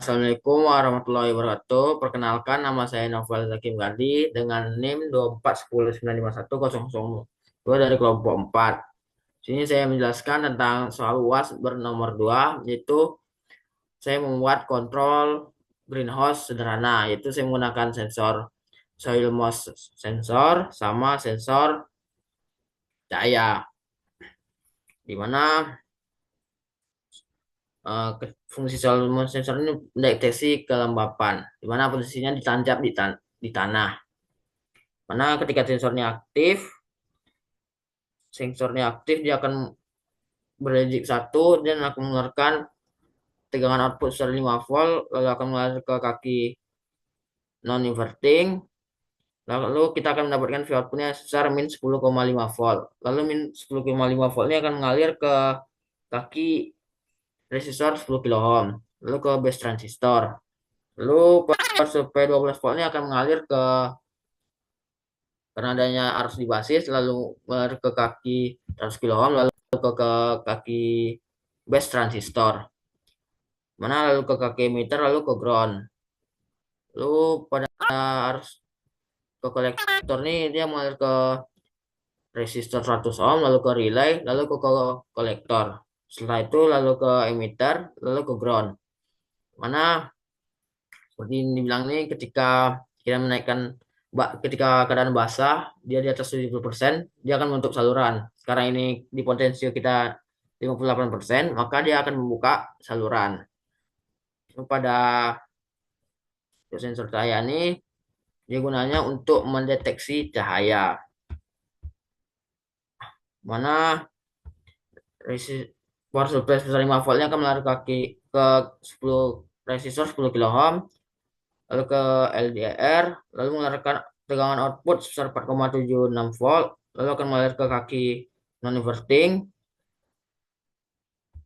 Assalamualaikum warahmatullahi wabarakatuh. Perkenalkan, nama saya Novel Zakim Gandhi dengan NIM 24109510002 dari kelompok 4. Sini saya menjelaskan tentang soal UAS bernomor 2, yaitu saya membuat kontrol greenhouse sederhana, yaitu saya menggunakan sensor soil moist sensor sama sensor cahaya, di mana fungsi soil moist sensor ini mendeteksi kelembapan, di mana posisinya ditancap di tanah. Mana ketika sensornya aktif dia akan berdetik satu dan akan mengeluarkan tegangan output sebesar 5 volt, lalu akan mengalir ke kaki non inverting, lalu kita akan mendapatkan V outputnya sebesar min 10,5 volt. Lalu min 10,5 volt ini akan mengalir ke kaki resistor 10 kilo ohm, lalu ke base transistor. Lalu power supply 12 volt ini akan mengalir karena adanya arus di basis, lalu mengalir ke kaki 100 kilo ohm, lalu ke kaki base transistor, mana lalu ke kaki emitter, lalu ke ground. Lalu pada arus ke kolektor nih dia mengalir ke resistor 100 ohm, lalu ke relay, lalu ke kolektor. Setelah itu lalu ke emitter, lalu ke ground. Mana seperti ini dibilang nih, kita menaikkan ketika keadaan basah dia di atas 70%, dia akan membentuk saluran. Sekarang ini di potensio kita 58%, maka dia akan membuka saluran. Pada sensor cahaya ini dia gunanya untuk mendeteksi cahaya, mana power supply sebesar 5 voltnya akan melari ke 10 resistor 10 kilo ohm, lalu ke LDR, lalu mengeluarkan tegangan output sebesar 4,76 volt, lalu akan mengalir ke kaki non inverting,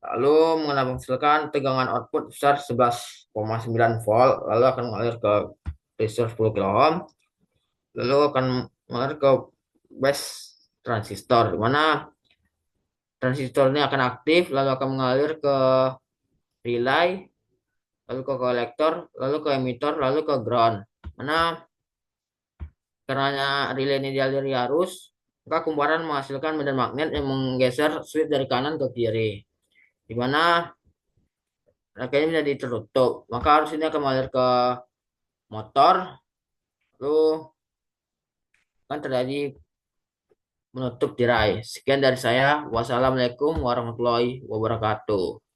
lalu menghasilkan tegangan output sebesar 11,9 volt, lalu akan mengalir ke resistor 10 kilo ohm, lalu akan mengalir ke base transistor, di mana transistor ini akan aktif, lalu akan mengalir ke relay, lalu ke kolektor, lalu ke emitter, lalu ke ground. Mana karena relay ini dialiri arus, maka kumparan menghasilkan medan magnet yang menggeser switch dari kanan ke kiri, di mana rangkaiannya menjadi tertutup. Maka arus ini akan mengalir ke motor, lalu akan terjadi menutup tirai. Sekian dari saya. Wassalamualaikum warahmatullahi wabarakatuh.